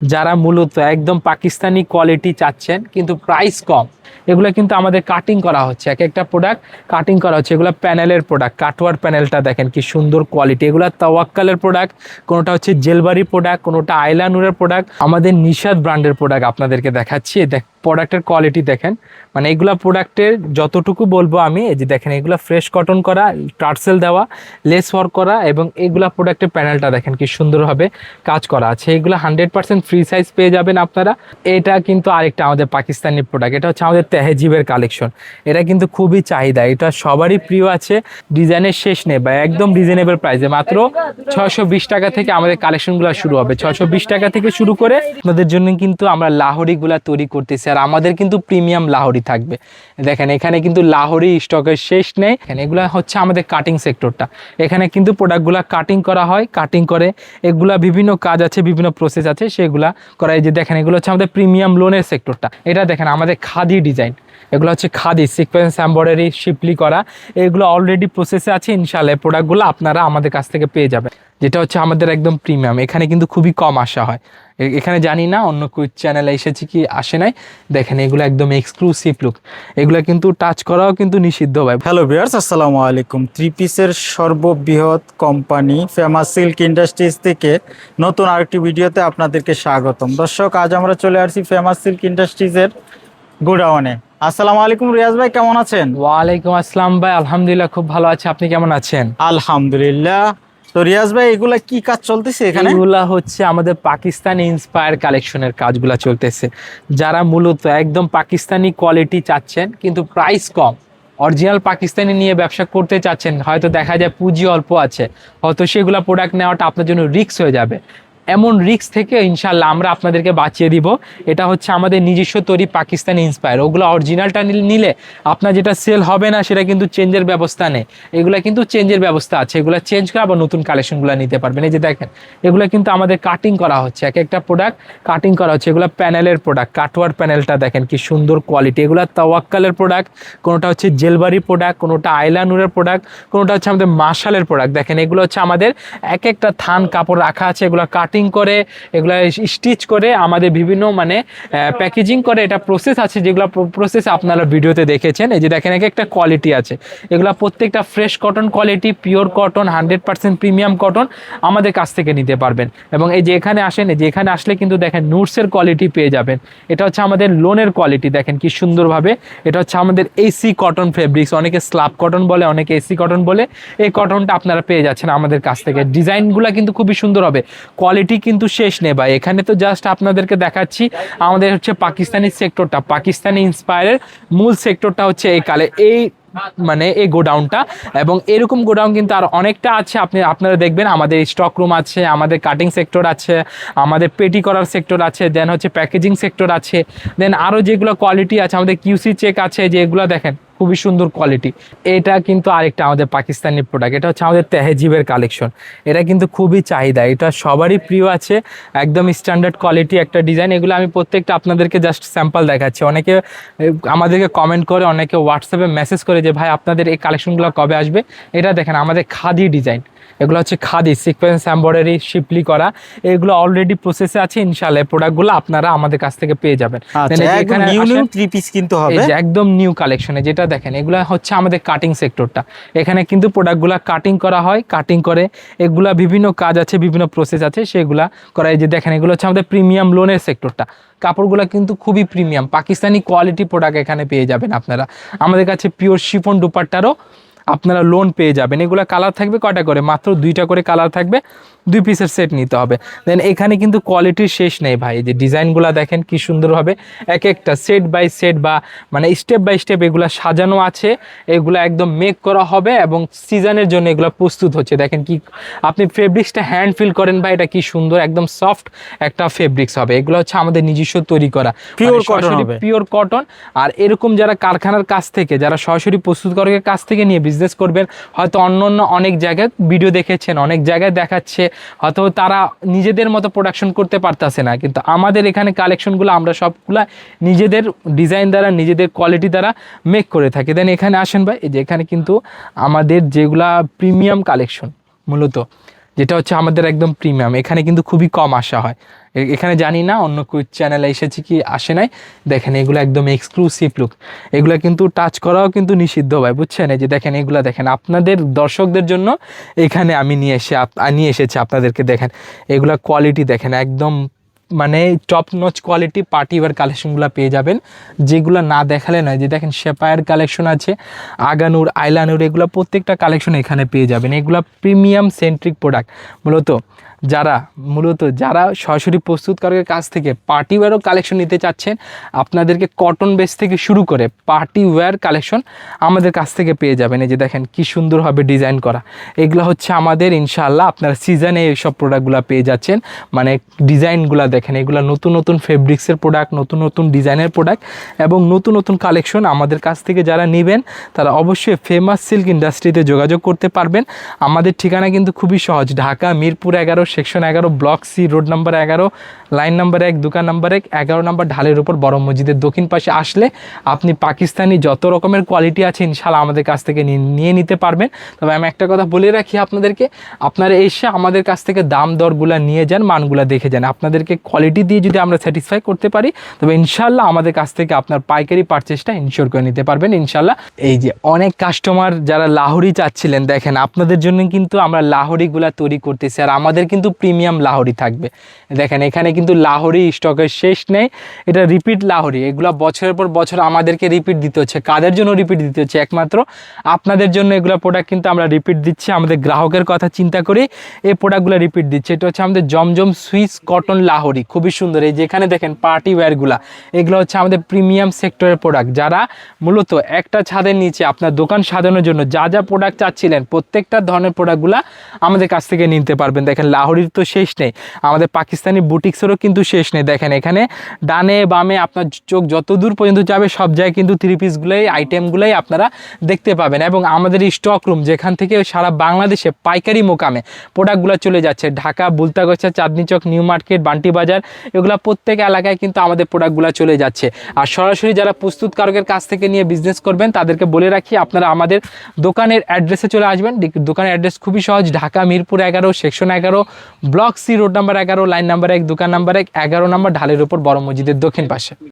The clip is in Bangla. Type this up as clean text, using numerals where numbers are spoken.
যারা মূলত একদম পাকিস্তানি কোয়ালিটি চাচ্ছেন কিন্তু প্রাইস কম, এগুলো কিন্তু আমাদের কাটিং করা হচ্ছে। এক একটা প্রোডাক্ট কাটিং করা হচ্ছে। এগুলো প্যানেলের প্রোডাক্ট, কাটওয়ার প্যানেলটা দেখেন কি সুন্দর কোয়ালিটি। এগুলো তাওয়াক্কালের প্রোডাক্ট, কোনোটা হচ্ছে জেলবারি প্রোডাক্ট, কোনোটা আইলানুরের প্রোডাক্ট, আমাদের নিশাদ ব্র্যান্ডের প্রোডাক্ট আপনাদেরকে দেখাচ্ছি। প্রোডাক্টের কোয়ালিটি দেখেন, মানে এগুলা প্রোডাক্টের যতটুকু বলবো আমি, এই যে দেখেন এগুলো ফ্রেশ কটন করা, টার্সেল দেওয়া, লেস ওয়ার্ক করা, এবং এগুলা প্রোডাক্টের প্যানেলটা দেখেন কি সুন্দরভাবে কাজ করা আছে। এগুলো 100% ফ্রি সাইজ পেয়ে যাবেন আপনারা। এটা কিন্তু আরেকটা আমাদের পাকিস্তানি প্রোডাক্ট, এটা হচ্ছে আমাদের তেহজিবের কালেকশন। এটা কিন্তু খুবই চাহিদা, এটা সবারই প্রিয় আছে। ডিজাইনের শেষ নেই বা একদম রিজনেবল প্রাইসে মাত্র 620 টাকা থেকে আমাদের কালেকশনগুলো শুরু হবে। 620 টাকা থেকে শুরু করে আপনাদের জন্য কিন্তু আমরা লাহোরিগুলা তৈরি করতেছি, আর আমাদের কিন্তু প্রিমিয়াম লাহোরি থাকবে। দেখেন এখানে কিন্তু লাহোরি স্টকের শেষ নেই। এগুলা হচ্ছে আমাদের কাটিং সেক্টরটা। এখানে কিন্তু প্রোডাক্টগুলা কাটিং করা হয়, কাটিং করে এগুলা বিভিন্ন কাজ আছে, বিভিন্ন প্রসেস আছে, সেগুলা করা। এই যে দেখেন এগুলো হচ্ছে আমাদের প্রিমিয়াম লোনের সেক্টরটা। এটা দেখেন আমাদের খাদি ডিজাইন, এগুলো হচ্ছে খাদি সিকোয়েন্স এমব্রয়ডারি শিপলি করা। এগুলো অলরেডি প্রসেসে আছে। ইনশাআল্লাহ প্রোডাক্টগুলো আপনারা আমাদের কাছ থেকে পেয়ে যাবেন, যেটা হচ্ছে আমাদের একদম প্রিমিয়াম। এখানে কিন্তু খুবই কম আসা হয়। এখানে জানি না অন্য কোই চ্যানেলে এসেছে কি আসে নাই। দেখেন এগুলো একদম এক্সক্লুসিভ লুক। এগুলো কিন্তু টাচ করাও কিন্তু নিষিদ্ধ ভাই। হ্যালো ভিউয়ার্স, আসসালামু আলাইকুম। থ্রি পিসের সর্ববৃহৎ কোম্পানি ফেমাস সিল্ক ইন্ডাস্ট্রিজ থেকে নতুন আরেকটি ভিডিওতে আপনাদেরকে স্বাগতম। দর্শক, আজ আমরা চলে আসছি ফেমাস সিল্ক ইন্ডাস্ট্রিজের গোডাউনে। আসসালামু আলাইকুম রিয়াজ ভাই, কেমন আছেন? ওয়ালাইকুম আসসালাম ভাই, আলহামদুলিল্লাহ খুব ভালো আছে। আপনি কেমন আছেন? আলহামদুলিল্লাহ। তো রিয়াজ ভাই, এগুলা কি কাজ চলতেছে এখানে? এগুলা হচ্ছে আমাদের পাকিস্তানি ইন্সপায়ার কালেকশনের কাজগুলা চলতেছে। যারা মূলত একদম পাকিস্তানি কোয়ালিটি চাচ্ছেন কিন্তু প্রাইস কম, অরিজিনাল পাকিস্তানি নিয়ে ব্যবসা করতে চাচ্ছেন, হয়তো দেখা যায় পুঁজি অল্প আছে, হয়তো সেগুলা প্রোডাক্ট নেওয়াটা আপনার জন্য রিস্ক হয়ে যাবে, এমন রিস্ক থেকে ইনশাল্লাহ আমরা আপনাদেরকে বাঁচিয়ে দিব। এটা হচ্ছে আমাদের নিজস্ব তৈরি পাকিস্তানি ইন্সপায়ার। ওগুলো অরিজিনালটা নিলে আপনার যেটা সেল হবে না, সেটা কিন্তু চেঞ্জের ব্যবস্থা নেই। এগুলো কিন্তু চেঞ্জের ব্যবস্থা আছে, এগুলো চেঞ্জ করে আবার নতুন কালেকশনগুলো নিতে পারবেন। এই যে দেখেন এগুলো কিন্তু আমাদের কাটিং করা হচ্ছে। এক একটা প্রোডাক্ট কাটিং করা হচ্ছে। এগুলো প্যানেলের প্রোডাক্ট, কাটওয়ার প্যানেলটা দেখেন কি সুন্দর কোয়ালিটি। এগুলো তাওয়াক্কালের প্রোডাক্ট, কোনোটা হচ্ছে জেলবারি প্রোডাক্ট, কোনোটা আইলানুরের প্রোডাক্ট, কোনোটা হচ্ছে আমাদের মার্শালের প্রোডাক্ট। দেখেন এগুলো হচ্ছে আমাদের এক একটা থান কাপড় রাখা আছে। এগুলো কাটিং করে, এগুলা স্টিচ করে, আমাদের বিভিন্ন মানে প্যাকেজিং করে, এটা প্রসেস আছে, যেগুলো প্রসেস আপনারা ভিডিওতে দেখেছেন। এই যে দেখেন এক একটা কোয়ালিটি আছে। এগুলা প্রত্যেকটা fresh cotton quality, pure cotton, 100% premium cotton আমাদের কাছ থেকে নিতে পারবেন। এবং এই যে এখানে আসেন, এই যে এখানে আসলে কিন্তু দেখেন নুটসের কোয়ালিটি পেয়ে যাবেন। এটা হচ্ছে আমাদের লোনের কোয়ালিটি, দেখেন কি সুন্দরভাবে। এটা হচ্ছে আমাদের এসি কটন ফেব্রিক্স, অনেকে স্ল্যাব কটন বলে, অনেকে এসি কটন বলে। এই কটনটা আপনারা পেয়ে যাচ্ছেন আমাদের কাছ থেকে। ডিজাইনগুলো কিন্তু খুবই সুন্দর হবে, কোয়ালিটি কিন্তু শেষ নেই ভাই। এখানে তো জাস্ট আপনাদেরকে দেখাচ্ছি আমাদের হচ্ছে পাকিস্তানি সেক্টরটা, পাকিস্তানি ইন্সপায়ারের মূল সেক্টরটা হচ্ছে এই মানে এই গোডাউনটা। এবং এরকম গোডাউন কিন্তু আর অনেকটা আছে। আপনারা দেখবেন আমাদের স্টক রুম আছে, আমাদের কাটিং সেক্টর আছে, আমাদের পেটি করার সেক্টর আছে, দেন হচ্ছে প্যাকেজিং সেক্টর আছে, দেন আরও যেগুলো কোয়ালিটি আছে, আমাদের কিউসি চেক আছে, যেগুলো দেখেন খুবই সুন্দর কোয়ালিটি। এটা কিন্তু আরেকটা আমাদের পাকিস্তানি প্রোডাক্ট, এটা হচ্ছে আমাদের তেহজিবের কালেকশন। এটা কিন্তু খুবই চাহিদা, এটা সবারই প্রিয় আছে। একদম স্ট্যান্ডার্ড কোয়ালিটি একটা ডিজাইন। এগুলো আমি প্রত্যেকটা আপনাদেরকে জাস্ট স্যাম্পল দেখাচ্ছি। অনেকে আমাদেরকে কমেন্ট করে, অনেকে হোয়াটসঅ্যাপে মেসেজ করে যে ভাই আপনাদের এই কালেকশনগুলো কবে আসবে। এটা দেখেন আমাদের খাদি ডিজাইন, এগুলো হচ্ছে খাদি সিকোয়েন্স এমব্রয়ডারি শিপলি করা। এগুলো অলরেডি প্রসেসে আছে। ইনশাআল্লাহ প্রোডাক্টগুলো আপনারা আমাদের কাছ থেকে পেয়ে যাবেন। একদম নিউ নিউ থ্রি পিস কিন্তু হবে, একদম নিউ কালেকশনে। যেটা দেখেন এগুলো হচ্ছে আমাদের কাটিং সেক্টরটা। এখানে কিন্তু প্রোডাক্টগুলো কাটিং করা হয়, কাটিং করে এগুলা বিভিন্ন কাজ আছে, বিভিন্ন প্রসেস আছে, সেগুলা করা। এই যে দেখেন এগুলো হচ্ছে আমাদের প্রিমিয়াম লোনের সেক্টরটা। কাপড়গুলো কিন্তু খুবই প্রিমিয়াম পাকিস্তানি কোয়ালিটি প্রোডাক্ট এখানে পেয়ে যাবেন আপনারা। আমাদের কাছে পিওর শিফন দুপাট্টারও আপনারা লোন পেয়ে যাবেন। এগুলো কালার থাকবে কয়টা করে, মাত্র 2টা করে কালার থাকবে, 2 পিসের সেট নিতে হবে। দেন এখানে কিন্তু কোয়ালিটির শেষ নেই ভাই। এই যে ডিজাইনগুলো দেখেন কি সুন্দরভাবে এক একটা সেট বাই সেট বা মানে স্টেপ বাই স্টেপ এগুলো সাজানো আছে। এগুলো একদম মেক করা হবে এবং সিজনের জন্য এগুলো প্রস্তুত হচ্ছে। দেখেন কি আপনি ফেব্রিক্সটা হ্যান্ড ফিল করেন ভাই, এটা কি সুন্দর, একদম সফট একটা ফেব্রিক্স হবে। এগুলো হচ্ছে আমাদের নিজস্ব তৈরি করা পিওর কটন হবে, পিওর কটন। আর এরকম যারা কারখানার কাছ থেকে, যারা সরাসরি প্রস্তুতকারকের কাছ থেকে নিয়ে বিজনেস করবেন, হয়তো অন্য অনেক জায়গায় ভিডিও দেখেছেন, অনেক জায়গায় দেখাচ্ছে, হয়তো তারা নিজেদের মতো প্রোডাকশন করতে পারতেছে না, কিন্তু আমাদের এখানে কালেকশনগুলো আমরা সবগুলা নিজেদের ডিজাইন দ্বারা, নিজেদের কোয়ালিটি দ্বারা মেক করে থাকি। দেন এখানে আসেন ভাই, এই যে এখানে কিন্তু আমাদের যেগুলা প্রিমিয়াম কালেকশন মূলত, যেটা হচ্ছে আমাদের একদম প্রিমিয়াম। এখানে কিন্তু খুবই কম আসা হয়, এখানে জানি না অন্য কোই চ্যানেলে এসেছে কি আসে নাই। দেখেন এগুলো একদম এক্সক্লুসিভ লুক, এগুলো কিন্তু টাচ করাও কিন্তু নিষিদ্ধ ভাই, বুঝছেন? এই যে দেখেন এগুলো দেখেন আপনাদের দর্শকদের জন্য এখানে আমি নিয়ে এসেছি আপনাদেরকে। দেখেন এগুলা কোয়ালিটি দেখেন, একদম মানে top notch quality party wear কালেকশনগুলো পেয়ে যাবেন, যেগুলো না দেখালে নয়। যে দেখেন সেপায়ের কালেকশন আছে, আগানুর, আইলানুর, এগুলো প্রত্যেকটা কালেকশন এখানে পেয়ে যাবেন। এগুলো প্রিমিয়াম সেন্ট্রিক প্রোডাক্ট। যারা সরাসরি প্রস্তুতকারকের কাছ থেকে পার্টি ওয়্যারও কালেকশন নিতে চাচ্ছেন, আপনাদেরকে কটন বেস থেকে শুরু করে পার্টি ওয়্যার কালেকশন আমাদের কাছ থেকে পেয়ে যাবেন। এই যে দেখেন কি সুন্দরভাবে ডিজাইন করা, এগুলো হচ্ছে আমাদের ইনশাআল্লাহ আপনারা সিজনে এইসব প্রোডাক্টগুলো পেয়ে যাচ্ছেন। মানে ডিজাইনগুলো দেখেন, এগুলো নতুন নতুন ফেব্রিক্সের প্রোডাক্ট, নতুন নতুন ডিজাইনের প্রোডাক্ট এবং নতুন নতুন কালেকশন। আমাদের কাছ থেকে যারা নেবেন তারা অবশ্যই ফেমাস সিল্ক ইন্ডাস্ট্রিতে যোগাযোগ করতে পারবেন। আমাদের ঠিকানা কিন্তু খুবই সহজ, Dhaka Mirpur 11 section 11 block C road number 11 line number 1 দোকান নাম্বার 1 11 নাম্বার ঢালের উপর বড় মসজিদের দক্ষিণ পাশে আসলে আপনি পাকিস্তানি যত রকমের কোয়ালিটি আছে ইনশাআল্লাহ আমাদের কাছ থেকে নিয়ে নিতে পারবেন। তবে আমি একটা কথা বলে রাখি আপনাদেরকে, আপনারা এসে আমাদের কাছ থেকে দাম দরগুলা নিয়ে যান, মানগুলা দেখে যান। আপনাদেরকে কোয়ালিটি দিয়ে যদি আমরা স্যাটিসফাই করতে পারি তবে ইনশাআল্লাহ আমাদের কাছ থেকে আপনার পাইকারি পারচেসটা ইনশিওর করে নিতে পারবেন ইনশাআল্লাহ। এই যে অনেক কাস্টমার যারা লাহোরি চাচ্ছিলেন, দেখেন আপনাদের জন্য কিন্তু আমরা লাহোরিগুলা তৈরি করতেছি, আর আমাদের কিন্তু প্রিমিয়াম লাহোরি থাকবে। দেখেন এখানে কিন্তু লাহোরি স্টকের শেষ নেই, এটা রিপিট লাহোরি, এগুলো বছরের পর বছর আমাদেরকে রিপিট দিতে হচ্ছে। কাদের জন্য রিপিট দিতে হচ্ছে? একমাত্র আপনাদের জন্য এগুলো প্রোডাক্ট কিন্তু আমরা রিপিট দিচ্ছি, আমাদের গ্রাহকের কথা চিন্তা করে এই প্রোডাক্টগুলো রিপিট দিচ্ছি। এটা হচ্ছে আমাদের জমজম সুইস কটন লাহোরি, খুবই সুন্দর। এই যেখানে দেখেন পার্টি ওয়্যারগুলা, এগুলো হচ্ছে আমাদের প্রিমিয়াম সেক্টরের প্রোডাক্ট। যারা মূলত একটা ছাদের নিচে আপনার দোকান সাজানোর জন্য যা যা প্রোডাক্ট চাচ্ছিলেন প্রত্যেকটা ধরনের প্রোডাক্টগুলা আমাদের কাছ থেকে নিতে পারবেন। দেখেন লাহোরির তো শেষ নেই, আমাদের পাকিস্তানি বুটিক্সেরও কিন্তু শেষ নেই। দেখেন এখানে ডানে বামে আপনার চোখ যত দূর পর্যন্ত যাবে সব জায়গায় কিন্তু থ্রি পিসগুলোই আইটেমগুলোই আপনারা দেখতে পাবেন। এবং আমাদের এই স্টক রুম যেখান থেকে সারা বাংলাদেশে পাইকারি মোকামে প্রোডাক্টগুলো চলে যাচ্ছে, ঢাকা বুলতাগছা, চাঁদনি চক, নিউ মার্কেট, বান্টি বাজার, এগুলো প্রত্যেক এলাকায় কিন্তু আমাদের প্রোডাক্টগুলো চলে যাচ্ছে। আর সরাসরি যারা প্রস্তুতকারকের কাছ থেকে নিয়ে বিজনেস করবেন তাদেরকে বলে রাখি আপনারা আমাদের দোকানের অ্যাড্রেসে চলে আসবেন। দোকানের অ্যাড্রেস খুবই সহজ, Dhaka Mirpur 11 section 11 block C road number 11 line number 1 দোকান নাম্বার 1 11 নাম্বার ঢালের উপর বড় মসজিদের দক্ষিণ পাশে।